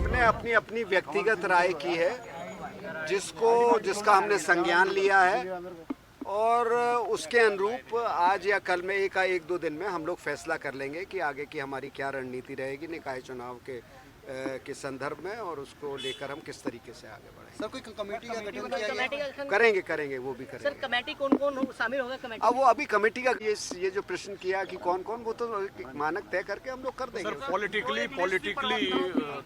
सबने अपनी अपनी व्यक्तिगत राय की है, जिसका हमने संज्ञान लिया है, और उसके अनुरूप आज या कल में एक दो दिन में हम लोग फैसला कर लेंगे कि आगे की हमारी क्या रणनीति रहेगी निकाय चुनाव के संदर्भ में, और उसको लेकर हम किस तरीके से आगे बढ़ेंगे। सर, कोई कमेटी का गठन किया गया? करेंगे वो भी करेंगे। सर, कमेटी कौन कौन शामिल होगा कमेटी? अब वो अभी कमेटी का ये जो प्रश्न किया कि कौन कौन, वो तो मानक तय करके हम लोग कर देंगे। सर,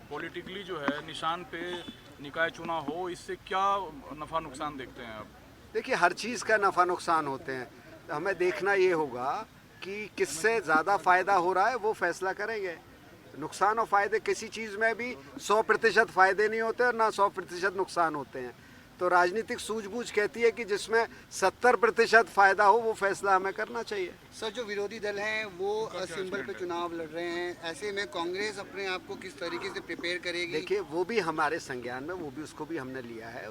पॉलिटिकली जो है निशान पे निकाय चुनाव हो, इससे क्या नफा नुकसान देखते हैं आप? देखिए, हर चीज़ का नफ़ा नुकसान होते हैं, हमें देखना ये होगा कि किससे ज़्यादा फ़ायदा हो रहा है, वो फैसला करेंगे। नुकसान और फ़ायदे किसी चीज़ में भी 100% फ़ायदे नहीं होते और ना 100% नुकसान होते हैं। तो राजनीतिक सूझबूझ कहती है कि जिसमें 70% फ़ायदा हो वो फैसला हमें करना चाहिए। सर, जो विरोधी दल हैं वो सिंबल पे चुनाव लड़ रहे हैं, ऐसे में कांग्रेस अपने आप को किस तरीके से प्रिपेयर करेगी? देखिए, वो भी हमारे संज्ञान में, उसको भी हमने लिया है,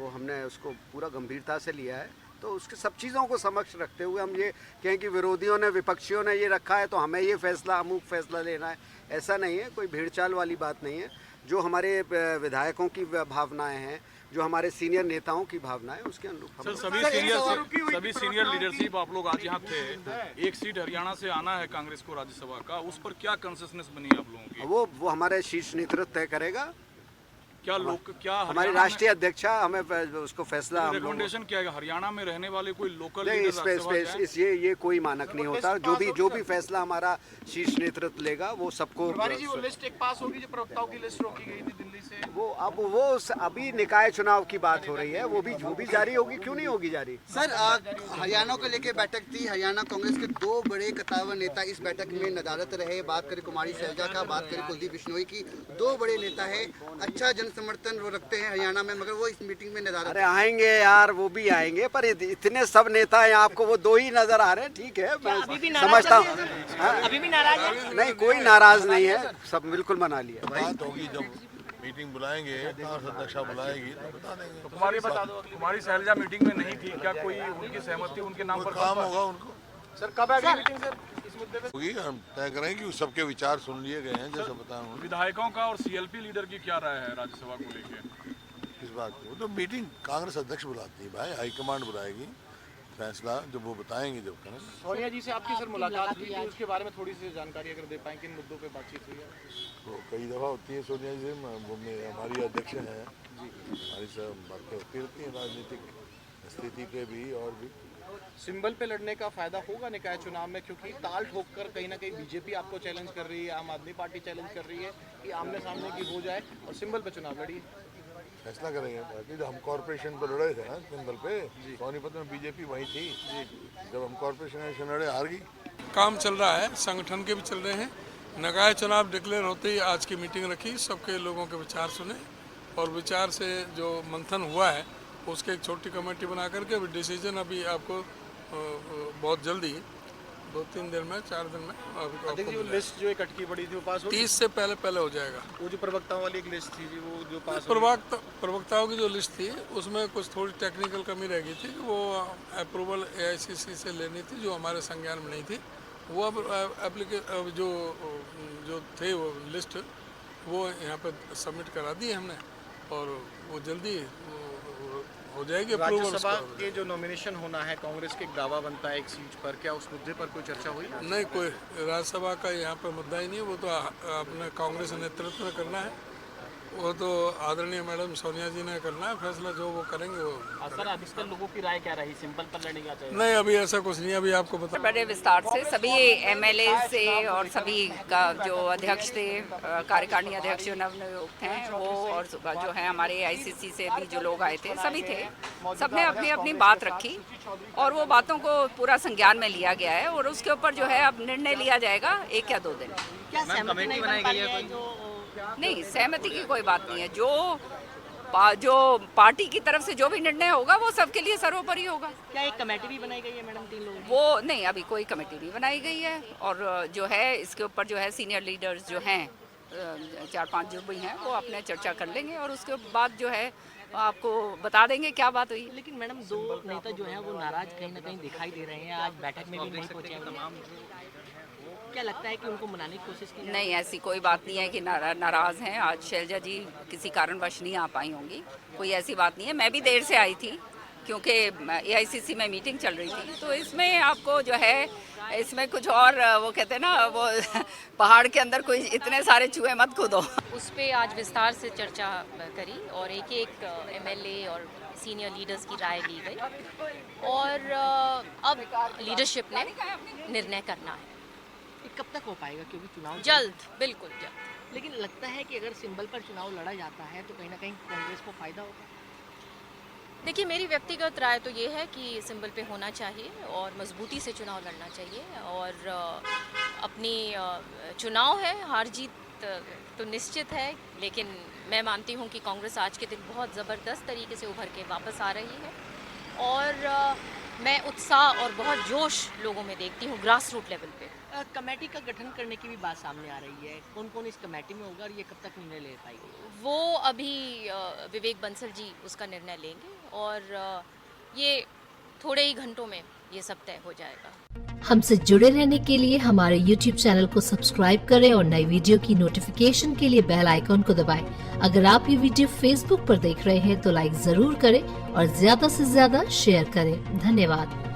हमने उसको पूरा गंभीरता से लिया है। तो उसके सब चीज़ों को समक्ष रखते हुए हम ये कहें कि विरोधियों ने, विपक्षियों ने ये रखा है तो हमें ये फैसला, अमुक फैसला लेना है, ऐसा नहीं है। कोई भीड़चाल वाली बात नहीं है। जो हमारे विधायकों की भावनाएं हैं, जो हमारे सीनियर नेताओं की भावनाएं, उसके अनुरूप सर, सभी सीनियर लीडरशिप आप लोग आज यहाँ थे। एक सीट हरियाणा से आना है कांग्रेस को राज्यसभा का, उस पर क्या कंसेशनस बनी आप लोगों की? वो हमारे शीर्ष नेतृत्व तय करेगा। क्या हमारी राष्ट्रीय अध्यक्षा हमें उसको फैसला, रिकमेंडेशन क्या है? हरियाणा में रहने वाले कोई लोकल ये कोई मानक नहीं होता। जो भी फैसला हमारा शीर्ष नेतृत्व लेगा वो सबको। वो लिस्ट एक पास होगी जो प्रवक्ताओं की लिस्ट रोकी गई थी दिल्ली से, वो अभी निकाय चुनाव की बात हो रही है, वो भी जारी होगी। क्यों नहीं होगी जारी? सर, हरियाणा को लेकर बैठक थी, हरियाणा कांग्रेस के दो बड़े कतावर नेता इस बैठक में नदारत रहे। बात करें कुमारी शैलजा का, बात करें कुलदीप बिश्नोई की, दो बड़े नेता है, अच्छा जन समर्थन वो रखते हैं हरियाणा में, मगर वो इस मीटिंग में नजर। अरे आएंगे यार, वो भी आएंगे, पर इतने सब नेता हैं आपको, वो दो ही नजर आ रहे हैं। ठीक है, मैं समझता हूँ। अभी भी नाराज है? नहीं, कोई नाराज नहीं है, सब बिल्कुल मना लिया। बात होगी जब मीटिंग बुलाएंगे, अध्यक्षा बुलाएगी तो बता देंगे। तो कुमारी शैलजा मीटिंग में नहीं थी क्या? कोई उनकी सहमति उनके नाम पर काम होगा उनको? सर कब आएगी मीटिंग सर इस मुद्दे पे? होगी, हम तय करेंगे कि सबके विचार सुन लिए गए हैं, जैसे बताया। विधायकों का और सीएलपी लीडर की क्या राय है राज्यसभा को लेकर इस बात को? तो मीटिंग कांग्रेस अध्यक्ष बुलाती है भाई, हाईकमांड बुलाएगी, फैसला जब वो बताएंगे जब करेंगे। सोनिया जी से आपकी सर मुलाकात हुई थी, उसके बारे में थोड़ी सी जानकारी अगर दे पाएं, किन मुद्दों पे बातचीत हुई है? तो कई दफ़ा होती है सोनिया जी से, हमारी अध्यक्ष हैं, हमारी सब बातें होती रहती हैं राजनीतिक स्थिति पे भी। और भी सिंबल पे लड़ने का फायदा होगा निकाय चुनाव में, क्योंकि ताल ठोककर कहीं ना कहीं बीजेपी आपको चैलेंज कर रही है, आम आदमी पार्टी चैलेंज कर रही है कि आमने सामने की हो जाए और सिंबल पे चुनाव लड़िए। फैसला करेंगे। बाकी जो हम कॉर्पोरेशन पर लड़े थे ना सिंबल पे, सोनीपत में बीजेपी वही थी, जब हम कॉर्पोरेशन इलेक्शन लड़े हार गई। काम चल रहा है, संगठन के भी चल रहे हैं। निकाय चुनाव डिक्लेयर होते ही आज की मीटिंग रखी, सबके लोगों के विचार सुने और विचार से जो मंथन हुआ है उसके एक छोटी कमेटी बना करके अभी डिसीजन अभी आपको बहुत जल्दी 2-3 दिन में, 4 दिन में अभी वो लिस्ट जो एक अटकी पड़ी थी वो पास हो गई? 30 से पहले हो जाएगा। वो जो प्रवक्ताओं वाली एक लिस्ट थी वो जो पास प्रवक्ताओं की जो लिस्ट थी उसमें कुछ थोड़ी टेक्निकल कमी रह गई थी, वो अप्रूवल AICC से लेनी थी जो हमारे संज्ञान में नहीं थी। वो अब जो थे वो लिस्ट वो यहाँ पर सबमिट करा दी हमने और वो जल्दी हो जाएगी। राज्यसभा के जो नॉमिनेशन होना है, कांग्रेस के एक दावा बनता है एक सीट पर, क्या उस मुद्दे पर कोई चर्चा हुई? नहीं, कोई राज्यसभा का यहाँ पर मुद्दा ही नहीं है, वो तो अपने कांग्रेस नेतृत्व में करना है, वो तो आदरणीय मैडम सोनिया जी ने करना है फैसला, जो वो करेंगे वो। सर, अधिकतर लोगों की राय क्या रही, सिंपल पर लड़ने का चाहिए? नहीं, अभी ऐसा कुछ नहीं, अभी आपको बता। बड़े विस्तार से सभी MLA से और सभी का जो अध्यक्ष थे, कार्यकारिणी अध्यक्ष जो नवनियुक्त हैं वो, और जो है हमारे AICC से भी जो लोग आए थे, सभी थे, सबने अपनी अपनी बात रखी और वो बातों को पूरा संज्ञान में लिया गया है और उसके ऊपर जो है अब निर्णय लिया जाएगा 1 या 2 दिन। क्या सहमति नहीं बन पाई है? नहीं, सहमति की कोई बात नहीं है। जो पार्टी की तरफ से जो भी निर्णय होगा वो सबके लिए सर्वोपरि होगा। क्या एक कमेटी भी बनाई गई है मैडम 3 लोगों की? वो नहीं, अभी कोई कमेटी नहीं बनाई गई है और जो है इसके ऊपर जो है सीनियर लीडर्स जो हैं 4-5 जो भी हैं वो अपने चर्चा कर लेंगे और उसके बाद जो है आपको बता देंगे क्या बात हुई। लेकिन मैडम 2 नेता जो है वो नाराज कहीं ना कहीं दिखाई दे रहे हैं, आज बैठक में भी नहीं पहुंचे तमाम। क्या लगता है कि उनको मनाने की कोशिश की? नहीं, ऐसी कोई बात नहीं है कि नाराज हैं। आज शैलजा जी किसी कारणवश नहीं आ पाई होंगी, कोई ऐसी बात नहीं है। मैं भी देर से आई थी क्योंकि AICC में मीटिंग चल रही थी, तो इसमें आपको जो है इसमें कुछ और वो कहते हैं ना, वो पहाड़ के अंदर कोई इतने सारे चूहे मत कूदो। उस पे आज विस्तार से चर्चा करी और एक एक MLA और सीनियर लीडर्स की राय ली गई और अब लीडरशिप ने निर्णय करना है। ये कब तक हो पाएगा, क्योंकि चुनाव जल्द, बिल्कुल जल्द। लेकिन लगता है कि अगर सिंबल पर चुनाव लड़ा जाता है तो कहीं ना कहीं कांग्रेस को फायदा होगा। देखिए, मेरी व्यक्तिगत राय तो ये है कि सिंबल पे होना चाहिए और मजबूती से चुनाव लड़ना चाहिए और अपनी चुनाव है, हार जीत तो निश्चित है, लेकिन मैं मानती हूँ कि कांग्रेस आज के दिन बहुत ज़बरदस्त तरीके से उभर के वापस आ रही है और मैं उत्साह और बहुत जोश लोगों में देखती हूँ ग्रास रूट लेवल पे। कमेटी का गठन करने की भी बात सामने आ रही है, कौन कौन इस कमेटी में होगा और ये कब तक निर्णय ले पाएगी? वो अभी विवेक बंसल जी उसका निर्णय लेंगे और ये थोड़े ही घंटों में ये सब तय हो जाएगा। हमसे जुड़े रहने के लिए हमारे YouTube चैनल को सब्सक्राइब करें और नई वीडियो की नोटिफिकेशन के लिए बेल आइकॉन को दबाएं। अगर आप ये वीडियो Facebook पर देख रहे हैं तो लाइक जरूर करें और ज्यादा से ज्यादा शेयर करें। धन्यवाद।